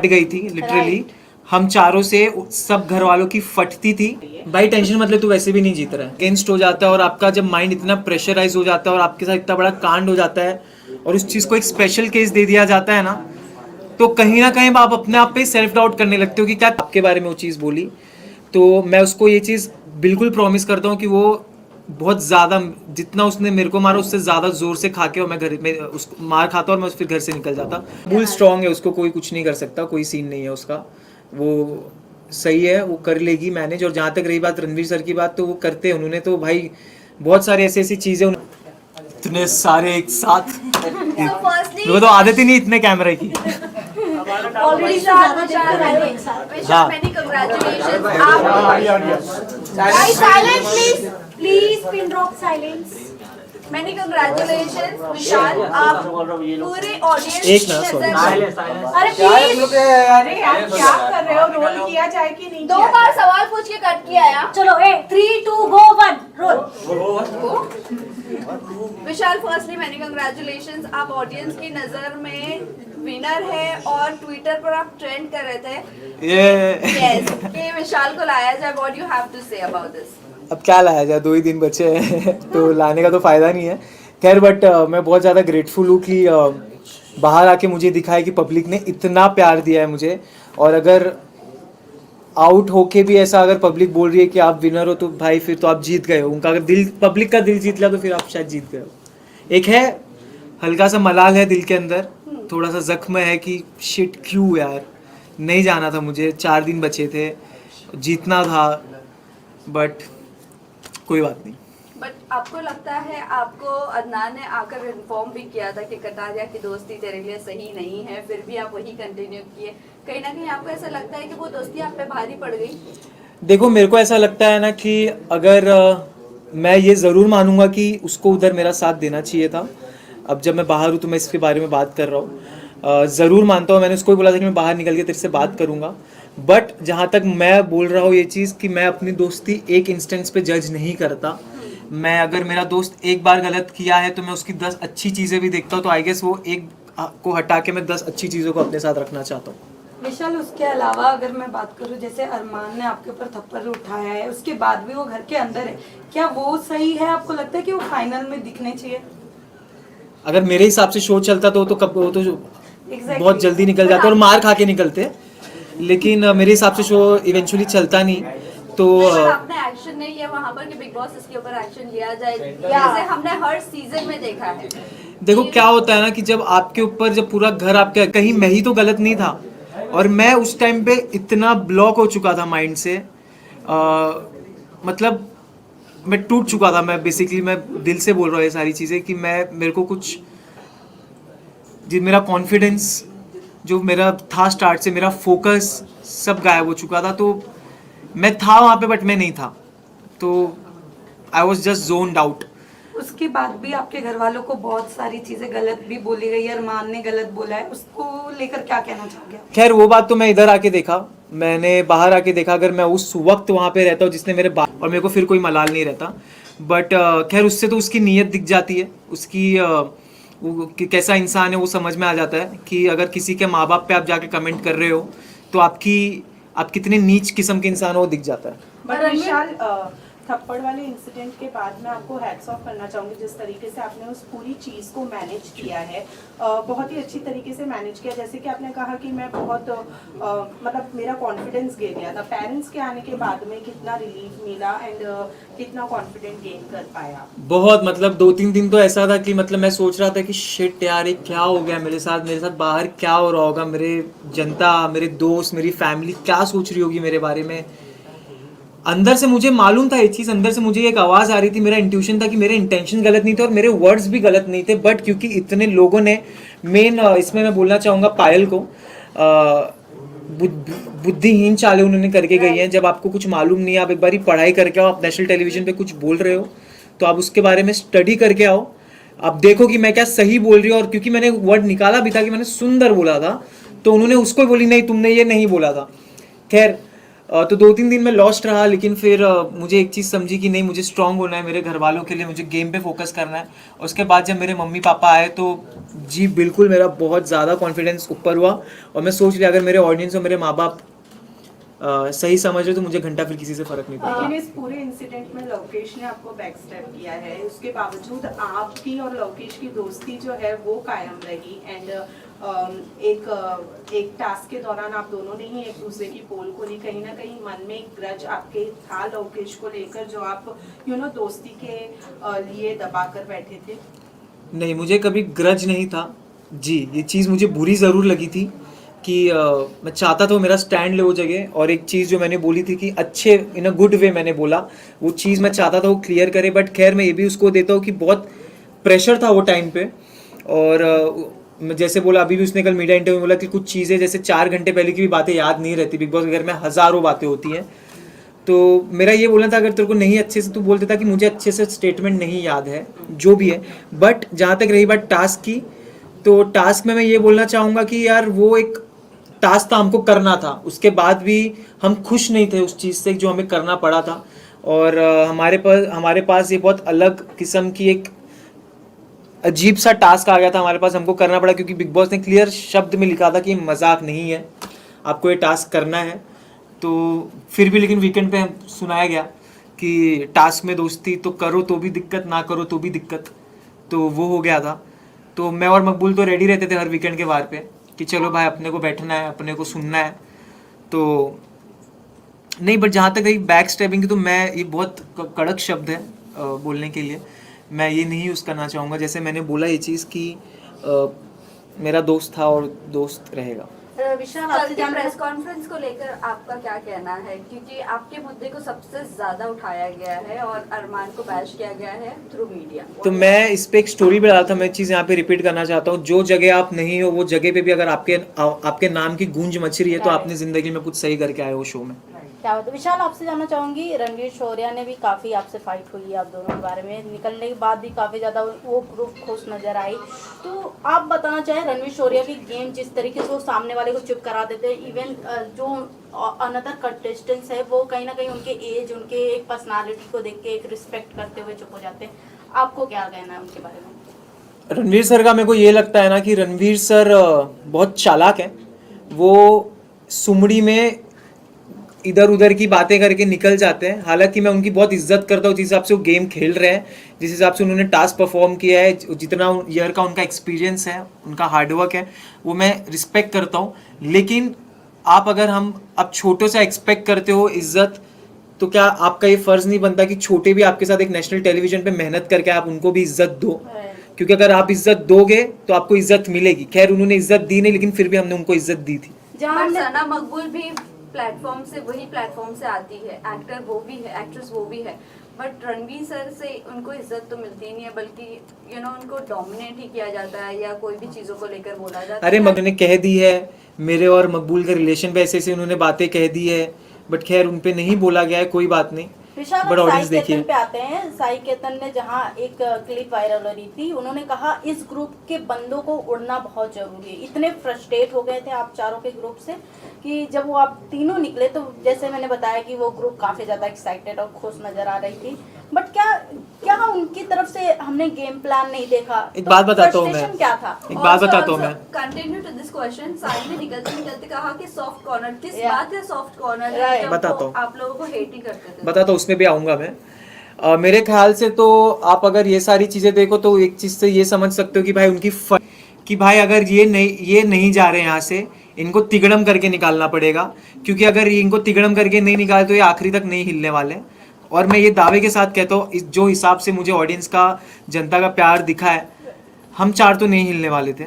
फट गई थी लिटरली। हम चारों से सब घर वालों की फटती थी। भाई टेंशन मतलब तू वैसे भी नहीं जीत रहा है, अगेंस्ट हो जाता है और आपका जब माइंड इतना प्रेशराइज हो जाता है और आपके साथ इतना बड़ा कांड हो जाता है और उस चीज़ को एक स्पेशल केस दे दिया जाता है ना, तो कहीं ना कहीं आप अपने आप पे सेल्फ डाउट करने लगते हो कि क्या आपके बारे में वो चीज़ बोली। तो मैं उसको ये चीज़ बिल्कुल प्रॉमिस करता हूँ कि वो बहुत ज़्यादा, जितना उसने मेरे को मारा उससे ज़्यादा ज़ोर से खा के और मैं घर में उसको मार खाता और मैं फिर घर से निकल जाता। बुल स्ट्रांग है, उसको कोई कुछ नहीं कर सकता, कोई सीन नहीं है उसका, वो सही है, वो कर लेगी मैनेज। और जहाँ तक रही बात रणवीर सर की बात, तो वो करते हैं, उन्होंने तो भाई बहुत सारे ऐसी ऐसी चीज़ें इतने सारे एक साथ मेरे को तो आदत ही नहीं इतने कैमरे की। Already many congratulations. Guys, silence please. Please pin drop silence. Many congratulations विशाल, आप पूरे ऑडियंस एक ना सॉरी, अरे प्लीज, अरे यार क्या कर रहे हो? रोल किया जाए कि नहीं? दो बार सवाल पूछ के कट किया यार। चलो 3 2 गो 1 रोल। विशाल, फर्स्टली मैनी कंग्रेचुलेशंस, आप ऑडियंस की नजर में विनर है और ट्विटर पर आप ट्रेंड कर रहे थे यस कि विशाल को लाया जाए। What you have to say about this? अब क्या लाया जाए, 2 ही दिन बचे हैं तो लाने का तो फ़ायदा नहीं है। खैर बट मैं बहुत ज़्यादा ग्रेटफुल हूँ कि बाहर आके मुझे दिखा है कि पब्लिक ने इतना प्यार दिया है मुझे। और अगर आउट होके भी ऐसा अगर पब्लिक बोल रही है कि आप विनर हो, तो भाई फिर तो आप जीत गए हो। उनका अगर दिल, पब्लिक का दिल जीत लिया, तो फिर आप शायद जीत गए हो। एक है हल्का सा मलाल है दिल के अंदर, थोड़ा सा जख्म है कि शिट क्यों यार, नहीं जाना था मुझे, 4 दिन बचे थे, जीतना था, बट कोई बात नहीं। बट आपको लगता है, आपको अदनान ने आकर इन्फॉर्म भी किया था कि कटारिया की दोस्ती तेरे लिए सही नहीं है, फिर भी आप वही कंटिन्यू किए। कहीं ना कहीं आपको ऐसा लगता है कि वो दोस्ती आप पे भारी पड़ गई? देखो मेरे को ऐसा लगता है ना कि अगर मैं ये ज़रूर मानूंगा कि उसको उधर मेरा साथ देना चाहिए था। अब जब मैं बाहर हूँ तो मैं इसके बारे में बात कर रहा हूँ, ज़रूर मानता हूँ। मैंने उसको भी बोला था कि मैं बाहर निकल के तेरे से बात करूँगा। बट जहाँ तक मैं बोल रहा हूँ ये चीज़ कि मैं अपनी दोस्ती एक इंस्टेंस पे जज नहीं करता। मैं अगर मेरा दोस्त एक बार गलत किया है तो मैं उसकी 10 अच्छी चीज़ें भी देखता हूँ, तो आई गेस वो एक को हटा के मैं 10 अच्छी चीज़ों को अपने साथ रखना चाहता हूँ। विशाल, उसके अलावा अगर मैं बात करूं, जैसे अरमान ने आपके ऊपर थप्पड़ उठाया है, उसके बाद भी वो घर के अंदर है, क्या वो सही है? आपको लगता है कि वो फाइनल में दिखने चाहिए? अगर मेरे हिसाब से शो चलता तो कब, वो तो बहुत जल्दी निकल जाते और मार खा के निकलते। लेकिन मेरे हिसाब से शो इवेंचुअली चलता नहीं। तो आपने एक्शन नहीं लिया वहाँ पर कि बिग बॉस इसके ऊपर एक्शन लिया जाए, जैसे हमने हर सीजन में देखा है। देखो क्या होता है ना कि जब आपके ऊपर, जब पूरा घर आपके, कहीं मैं ही तो गलत नहीं था और मैं उस टाइम पे इतना ब्लॉक हो चुका था माइंड से, मतलब मैं टूट चुका था। मैं बेसिकली मैं दिल से बोल रहा हूँ ये सारी चीज़ें कि मेरे को कुछ, जी मेरा कॉन्फिडेंस जो मेरा था स्टार्ट से, मेरा फोकस सब गायब हो चुका था। तो मैं था वहाँ पे बट मैं नहीं था, तो I was just zoned out. उसके बाद भी आपके घर वालों को बहुत सारी चीजें गलत भी बोली गई है, अरमान ने गलत बोला है, उसको लेकर क्या कहना चाहोगे? खैर वो बात तो मैं इधर आके देखा, मैंने बाहर आके देखा। अगर मैं उस वक्त वहाँ पे रहता हूँ जिसने मेरे बात, और मेरे को फिर कोई मलाल नहीं रहता। बट खैर उससे तो उसकी नीयत दिख जाती है, उसकी वो कैसा इंसान है वो समझ में आ जाता है कि अगर किसी के माँ बाप पे आप जाके कमेंट कर रहे हो तो आप कितने नीच किस्म के इंसान हो, वो दिख जाता है। बट विशाल, थप्पड़ वाले इंसिडेंट के बाद मैं आपको हैट्स ऑफ करना चाहूँगी, जिस तरीके से आपने उस पूरी चीज़ को मैनेज किया है, बहुत ही अच्छी तरीके से मैनेज किया। जैसे कि आपने कहा कि मैं बहुत मतलब मेरा कॉन्फिडेंस गिर गया था, पेरेंट्स के आने के बाद में कितना रिलीफ मिला एंड कितना कॉन्फिडेंट गेन कर पाया। बहुत, मतलब 2-3 दिन तो ऐसा था कि मतलब मैं सोच रहा था कि शिट यार ये क्या हो गया मेरे साथ बाहर क्या हो रहा होगा, मेरे जनता, मेरे दोस्त, मेरी फैमिली क्या सोच रही होगी मेरे बारे में। अंदर से मुझे मालूम था ये चीज़, अंदर से मुझे एक आवाज़ आ रही थी, मेरा इंट्यूशन था कि मेरे इंटेंशन गलत नहीं थे और मेरे वर्ड्स भी गलत नहीं थे। बट क्योंकि इतने लोगों ने, मेन इसमें मैं बोलना चाहूँगा पायल को, बुद्धिहीन चालें उन्होंने करके गई हैं। जब आपको कुछ मालूम नहीं है, आप एक बारी पढ़ाई करके आओ, आप नेशनल टेलीविजन पे कुछ बोल रहे हो तो आप उसके बारे में स्टडी करके आओ, आप देखो कि मैं क्या सही बोल रही हूँ। और क्योंकि मैंने वर्ड निकाला भी था कि मैंने सुंदर बोला था, तो उन्होंने उसको बोली नहीं तुमने ये नहीं बोला था। खैर तो 2-3 दिन में लॉस्ट रहा, लेकिन फिर मुझे एक चीज़ समझी कि नहीं, मुझे स्ट्रांग होना है, मेरे घर वालों के लिए मुझे गेम पे फोकस करना है। उसके बाद जब मेरे मम्मी पापा आए तो जी बिल्कुल मेरा बहुत ज़्यादा कॉन्फिडेंस ऊपर हुआ, और मैं सोच लिया अगर मेरे ऑडियंस और मेरे माँ बाप सही समझ रहे तो मुझे घंटा फिर किसी से फ़र्क नहीं पड़ता। लेकिन इस पूरे इंसिडेंट में लवकेश ने आपको बैक स्टेप किया है, उसके बावजूद आपकी और लवकेश की दोस्ती जो है वो कायम रही। एंड एक टास्क के दौरान आप दोनों ने ही एक दूसरे की पोल खोली, कहीं ना कहीं मन में एक ग्रज आपके था लवकेश को लेकर जो आप दोस्ती के लिए दबा कर बैठे थे। नहीं, मुझे कभी ग्रज नहीं था जी। ये चीज़ मुझे बुरी ज़रूर लगी थी कि मैं चाहता था वो मेरा स्टैंड ले वो जगह, और एक चीज़ जो मैंने बोली थी कि अच्छे इन अ गुड वे मैंने बोला, वो चीज़ मैं चाहता था वो क्लियर करे। बट खैर मैं ये भी उसको देता हूँ कि बहुत प्रेशर था वो टाइम पे, और मैं जैसे बोला अभी भी उसने कल मीडिया इंटरव्यू में बोला कि कुछ चीज़ें जैसे 4 घंटे पहले की भी बातें याद नहीं रहती। बिग बॉस के घर में हज़ारों बातें होती हैं, तो मेरा ये बोलना था अगर तेरे को नहीं अच्छे से, तू बोल देता कि मुझे अच्छे से स्टेटमेंट नहीं याद है जो भी है। बट जहाँ तक रही बात टास्क की, तो टास्क में मैं ये बोलना चाहूँगा कि यार वो एक टास्क था, हमको करना था, उसके बाद भी हम खुश नहीं थे उस चीज़ से जो हमें करना पड़ा था। और हमारे पास ये बहुत अलग किस्म की एक अजीब सा टास्क आ गया था हमारे पास, हमको करना पड़ा, क्योंकि बिग बॉस ने क्लियर शब्द में लिखा था कि ये मजाक नहीं है, आपको ये टास्क करना है। तो फिर भी लेकिन वीकेंड पे सुनाया गया कि टास्क में दोस्ती तो करो तो भी दिक्कत, ना करो तो भी दिक्कत, तो वो हो गया था। तो मैं और मकबूल तो रेडी रहते थे हर वीकेंड के वार पे कि चलो भाई अपने को बैठना है, अपने को सुनना है। तो नहीं, बट जहाँ तक रही बैक स्टेपिंग की, तो मैं ये बहुत कड़क शब्द है बोलने के लिए, मैं ये नहीं यूज़ करना चाहूँगा। जैसे मैंने बोला ये चीज़ कि मेरा दोस्त था और दोस्त रहेगा। विशाल, आपसे प्रेस कॉन्फ्रेंस को लेकर आपका क्या कहना है, क्योंकि आपके मुद्दे को सबसे ज्यादा उठाया गया है और अरमान को बैश किया गया है थ्रू मीडिया। तो मैं इस पे एक स्टोरी भी डाला था, मैं चीज़ यहाँ पे रिपीट करना चाहता हूँ, जो जगह आप नहीं हो वो जगह पे भी अगर आपके नाम की गूंज मच रही है तो आपने ज़िंदगी में कुछ सही करके आए हो शो में। क्या होता है विशाल, आपसे जानना चाहूंगी, रणवीर शौर्या ने भी काफ़ी आपसे फाइट हुई आप दोनों के बारे में, निकलने के बाद भी काफ़ी ज़्यादा वो ग्रुप खुश नज़र आई। तो आप बताना चाहें रणवीर शौर्या की गेम जिस तरीके से वो सामने वाले को चुप करा देते हैं, इवन जो अनदर कंटेस्टेंट्स है वो कहीं ना कहीं उनके एज, उनके एक पर्सनालिटी को देख के एक रिस्पेक्ट करते हुए चुप हो जाते हैं, आपको क्या कहना है उनके बारे में? रणवीर सर का मेरे को ये लगता है ना कि रणवीर सर बहुत चालाक है। वो सुमड़ी में इधर उधर की बातें करके निकल जाते हैं। हालांकि मैं उनकी बहुत इज्जत करता हूँ जिस हिसाब से वो गेम खेल रहे हैं, जिस हिसाब से उन्होंने टास्क परफॉर्म किया है, जितना ईयर का उनका एक्सपीरियंस है, उनका हार्डवर्क है, वो मैं रिस्पेक्ट करता हूँ। लेकिन आप अगर हम अब छोटों से एक्सपेक्ट करते हो इज्जत, तो क्या आपका ये फ़र्ज़ नहीं बनता कि छोटे भी आपके साथ एक नेशनल टेलीविजन पे मेहनत करके आप उनको भी इज्जत दो? क्योंकि अगर आप इज्जत दोगे तो आपको इज्जत मिलेगी। खैर उन्होंने इज्जत दी नहीं, लेकिन फिर भी हमने उनको इज्जत दी थी। जहाँ सना मकबूल भी प्लेटफॉर्म से, वही प्लेटफॉर्म से आती है, एक्टर वो भी है, एक्ट्रेस वो भी है, बट रणवीर सर से उनको इज्जत तो मिलती नहीं है, बल्कि उनको डोमिनेट ही किया जाता है या कोई भी चीज़ों को लेकर बोला जाता है। अरे उन्होंने कह दी है मेरे और मकबूल के रिलेशन पे ऐसे उन्होंने बातें कह दी है, बट खैर उन पे नहीं बोला गया है, कोई बात नहीं। विशाल, बट ऑडियंस साई देखिए केतन पे आते हैं। साई केतन ने जहाँ एक क्लिप वायरल हो रही थी, उन्होंने कहा इस ग्रुप के बंदों को उड़ना बहुत जरूरी है। इतने फ्रस्ट्रेट हो गए थे आप चारों के ग्रुप से कि जब वो आप तीनों निकले तो जैसे मैंने बताया कि वो ग्रुप काफी ज्यादा एक्साइटेड और खुश नजर आ रही थी, बट क्या उनकी तरफ से हमने गेम प्लान नहीं देखा? एक बात बताता हूँ मैं, क्या था? एक बात बताता हूँ मैं, continue to this question. Sai ने निकलते कहा कि सॉफ्ट कॉर्नर, किस बात है सॉफ्ट कॉर्नर? Right. बताता हूँ, आप लोगों को हेट ही करते थे। बताता हूँ, उसमें भी आऊँगा मैं। मेरे ख्याल से तो आप अगर ये सारी चीज़ें देखो तो एक चीज़ से ये समझ सकते हो कि भाई कि भाई अगर ये नहीं जा रहे यहाँ से, इनको तिगड़म करके निकालना पड़ेगा, क्योंकि अगर इनको तिगड़म करके नहीं निकाले तो ये आखिरी तक नहीं हिलने वाले। और मैं ये दावे के साथ कहता हूँ, जो हिसाब से मुझे ऑडियंस का, जनता का प्यार दिखा है, हम 4 तो नहीं हिलने वाले थे,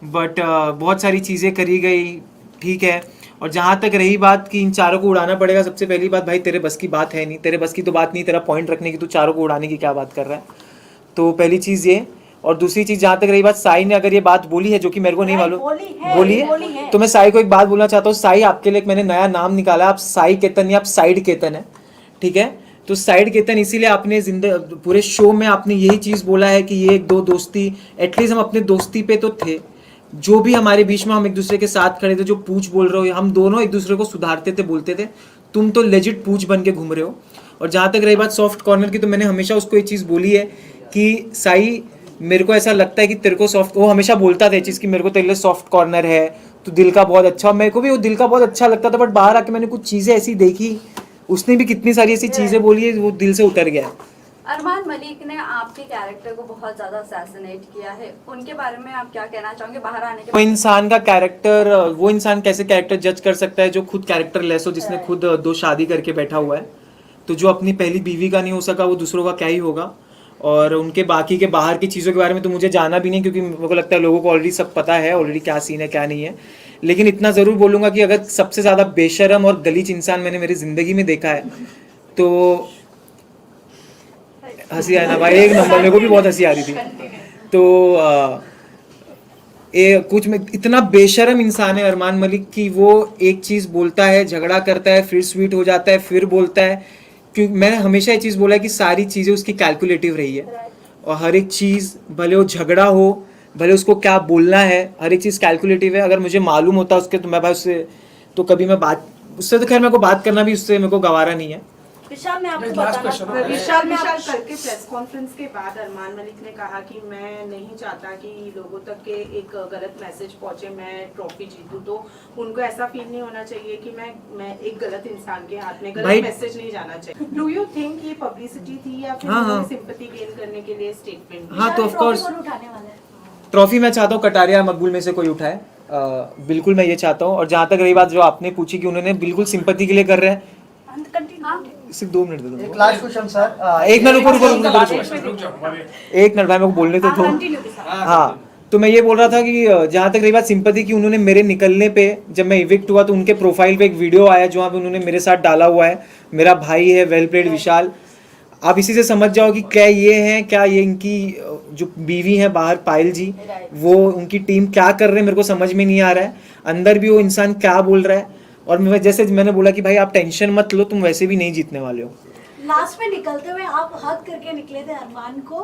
बट बहुत सारी चीज़ें करी गई, ठीक है। और जहाँ तक रही बात कि इन 4 को उड़ाना पड़ेगा, सबसे पहली बात भाई तेरे बस की बात है नहीं, तेरे बस की तो बात नहीं, तेरा पॉइंट रखने की, तू 4 को उड़ाने की क्या बात कर रहा है? तो पहली चीज़ ये। और दूसरी चीज़ जहाँ तक रही बात, साई ने अगर ये बात बोली है जो कि मेरे को नहीं मालूम, बोली है, तो मैं साई को एक बात बोलना चाहता हूँ। साई, आपके लिए मैंने नया नाम निकाला, आप साई केतन या आप साइड केतन है, ठीक है? तो साइड केतन इसीलिए आपने पूरे शो में आपने यही चीज़ बोला है कि ये 1-2 दोस्ती, एटलीस्ट हम अपने दोस्ती पे तो थे, जो भी हमारे बीच में हम एक दूसरे के साथ खड़े थे, जो पूछ बोल रहे हो, हम दोनों एक दूसरे को सुधारते थे, बोलते थे, तुम तो लेजिट पूछ बन के घूम रहे हो। और जहाँ तक रही बात सॉफ्ट कॉर्नर की, तो मैंने हमेशा उसको एक चीज़ बोली है कि साई मेरे को ऐसा लगता है कि तेरे को सॉफ्ट, वो हमेशा बोलता था ये चीज़ कि मेरे को तेरे लिए सॉफ्ट कॉर्नर है, तो दिल का बहुत अच्छा, मेरे को भी वो दिल का बहुत अच्छा लगता था। बट बाहर आके मैंने कुछ चीज़ें ऐसी देखी, उसने भी कितनी सारी ऐसी चीज़ें बोली है, वो दिल से उतर गया। अरमान मलिक ने आपके कैरेक्टर को बहुत ज्यादा असैसिनेट किया है, उनके बारे में आप क्या कहना चाहोगे बाहर आने के वो इंसान का कैरेक्टर, वो इंसान कैसे कैरेक्टर जज कर सकता है जो खुद कैरेक्टर लेस हो, जिसने खुद 2 शादी करके बैठा हुआ है। तो जो अपनी पहली बीवी का नहीं हो सका, वो दूसरों का क्या ही होगा। और उनके बाकी के बाहर की चीज़ों के बारे में तो मुझे जाना भी नहीं, क्योंकि मेरे को लगता है लोगों को ऑलरेडी सब पता है ऑलरेडी क्या सीन है क्या नहीं है। लेकिन इतना ज़रूर बोलूँगा कि अगर सबसे ज़्यादा बेशरम और गलीज इंसान मैंने मेरी ज़िंदगी में देखा है तो हंसी आया ना भाई, एक नंबर, मेरे को भी बहुत हंसी आ रही थी। तो कुछ में इतना बेशरम इंसान है अरमान मलिक कि वो एक चीज़ बोलता है, झगड़ा करता है, फिर स्वीट हो जाता है, फिर बोलता है। क्योंकि मैंने हमेशा ये चीज़ बोला है कि सारी चीज़ें उसकी कैलकुलेटिव रही है, और हर एक चीज़ भले वो झगड़ा हो, भले उसको क्या बोलना है, हर एक चीज़ कैलकुलेटिव है। अगर मुझे मालूम होता उसके, तो मैं भाई उससे तो कभी मैं बात, उससे तो खैर मेरे को बात करना भी उससे मेरे को गवारा नहीं है। विशाल मैं आपको बताना, विशाल कल के प्रेस कॉन्फ्रेंस के बाद अरमान मलिक ने कहा कि मैं नहीं चाहता कि लोगों तक के एक गलत मैसेज पहुंचे, मैं ट्रॉफी जीतूं, तो उनको ऐसा फील नहीं होना चाहिए कि मैं एक गलत इंसान के हाथ में, गलत मैसेज नहीं जाना चाहिए। डू यू थिंक ये पब्लिसिटी थी या फिर सिंपैथी गेन करने के लिए स्टेटमेंट? हाँ, तो ऑफ कोर्स ट्रॉफी मैं चाहता हूँ कटारिया मकबूल में से कोई उठाए, बिल्कुल मैं ये चाहता हूँ। और जहाँ तक रही बात जो आपने पूछी कि उन्होंने बिल्कुल सिंपैथी के लिए कर रहे हैं, सिर्फ 2 मिनट दे दो। लास्ट क्वेश्चन सर, एक मिनट रुको, एक मिनट भाई मेरे को बोलने तो दो। हाँ, तो मैं ये बोल रहा था कि जहाँ तक रही बात सिंपैथी की, उन्होंने मेरे निकलने पे, जब मैं इविक्ट हुआ तो उनके प्रोफाइल पे एक वीडियो आया जहाँ पे उन्होंने मेरे साथ डाला हुआ है, मेरा भाई है वेल प्लेड विशाल। आप इसी से समझ जाओ कि क्या ये हैं, क्या ये इनकी जो बीवी हैं बाहर पायल जी, वो उनकी टीम क्या कर रहे हैं, मेरे को समझ में नहीं आ रहा है। अंदर भी वो इंसान क्या बोल रहा है। और मैं जैसे मैंने बोला कि भाई आप टेंशन मत लो, तुम वैसे भी नहीं जीतने वाले हो। लास्ट में निकलते हुए आप हग करके निकले थे अरमान को,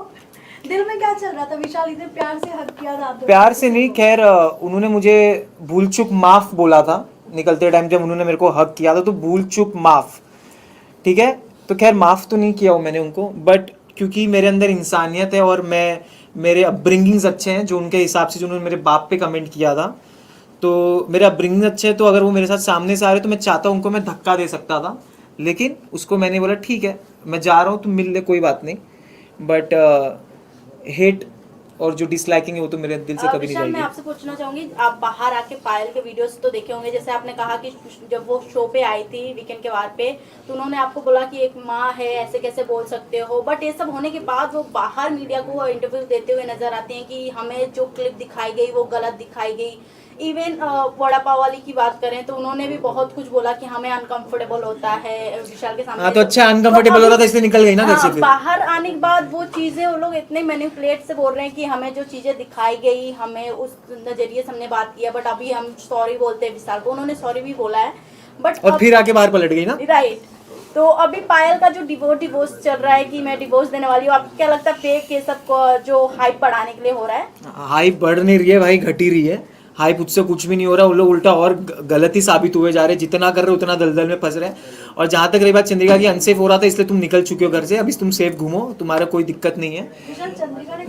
दिल में क्या चल रहा था? विशाल इतने प्यार से हग किया था। प्यार से नहीं, खैर उन्होंने मुझे भूल चूक माफ बोला था निकलते टाइम, जब उन्होंने मेरे को हग किया था, तो भूल चूक माफ, ठीक है। तो खैर माफ तो नहीं किया हो मैंने उनको, बट क्योंकि मेरे अंदर इंसानियत है और मेरे अपब्रिंगिंग्स अच्छे हैं, जो उनके हिसाब से जो उन्होंने मेरे बाप पे कमेंट किया था, तो मेरे अपब्रिंगिंग अच्छे हैं। तो अगर वो मेरे साथ सामने से आ रहे तो मैं चाहता हूँ उनको मैं धक्का दे सकता था, लेकिन उसको मैंने बोला ठीक है मैं जा रहा हूँ, तुम मिल ले, कोई बात नहीं। बट हेट और जो डिसलाइकिंग है वो तो मेरे दिल से कभी नहीं जाएगी। मैं आपसे पूछना चाहूंगी, आप बाहर आके पायल के वीडियोस तो देखे होंगे, जैसे आपने कहा कि जब वो शो पे आई थी वीकेंड के वार पे, तो उन्होंने आपको बोला कि एक माँ है, ऐसे कैसे बोल सकते हो। बट ये सब होने के बाद वो बाहर मीडिया को इंटरव्यू देते हुए नजर आते हैं कि हमें जो क्लिप दिखाई गई वो गलत दिखाई गई। इवन वड़ा पाव वाली की बात करें तो उन्होंने भी बहुत कुछ बोला कि हमें अनकंफर्टेबल होता है विशाल के सामने। हाँ, तो अच्छा अनकंफर्टेबल हो रहा था इसलिए निकल गई ना घर से। फिर बाहर आने के बाद वो चीजें वो लोग इतने मैनिपुलेट से बोल रहे हैं कि हमें जो चीजें दिखाई गई हमें उस नजरिए से हमने बात किया, बट अभी हम सॉरी बोलते हैं विशाल को। उन्होंने सॉरी भी बोला है, बट और फिर आके बाहर पलट गई ना, राइट। तो अभी पायल का जो डिवोर्स चल रहा है कि मैं डिवोर्स देने वाली हूँ, आपको क्या लगता है फेक ये सब जो हाइप बढ़ाने के लिए हो रहा है? हाइप बढ़ नहीं रही है भाई, घट ही रही है। हाइप उससे कुछ भी नहीं हो रहा, वो लोग उल्टा और गलत ही साबित हुए जा रहे हैं। जितना कर रहे हो उतना दलदल में फंस रहे हैं। और जहाँ तक रही बात चंद्रिका की, अनसेफ हो रहा था इसलिए तुम निकल चुके हो घर से, अभी तुम सेफ घूमो, तुम्हारा कोई दिक्कत नहीं है।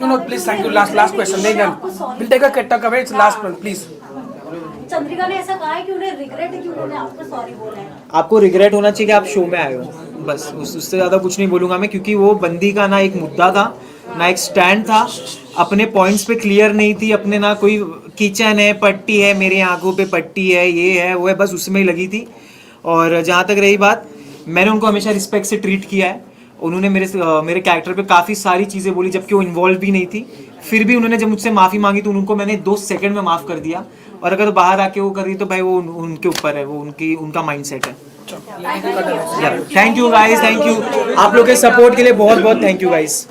No please, thank you. Last question, will take a cut away, it's last one please. Chandrika ने ऐसा कहा है कि उन्हें रिग्रेट है कि उन्होंने आपको सॉरी बोला है। आपको रिग्रेट होना चाहिए कि आप शो में आए हो, बस उससे ज़्यादा कुछ नहीं बोलूँगा मैं, क्योंकि वो बंदी का ना एक मुद्दा था ना एक स्टैंड था, अपने पॉइंट्स पे क्लियर नहीं थी, अपने ना कोई किचन है, पट्टी है, मेरी आंखों पे पट्टी है, ये है वो है, बस उसमें ही लगी थी। और जहाँ तक रही बात, मैंने उनको हमेशा रिस्पेक्ट से ट्रीट किया है। उन्होंने मेरे कैरेक्टर पे काफ़ी सारी चीज़ें बोली जबकि वो इन्वॉल्व भी नहीं थी, फिर भी उन्होंने जब मुझसे माफ़ी मांगी तो उनको मैंने 2 सेकंड में माफ़ कर दिया। और अगर बाहर आके वो कर रही तो भाई वो उनके ऊपर है, वो उनका माइंडसेट है। Thank you guys, thank you आप लोग के सपोर्ट के लिए बहुत बहुत थैंक यू गाइस।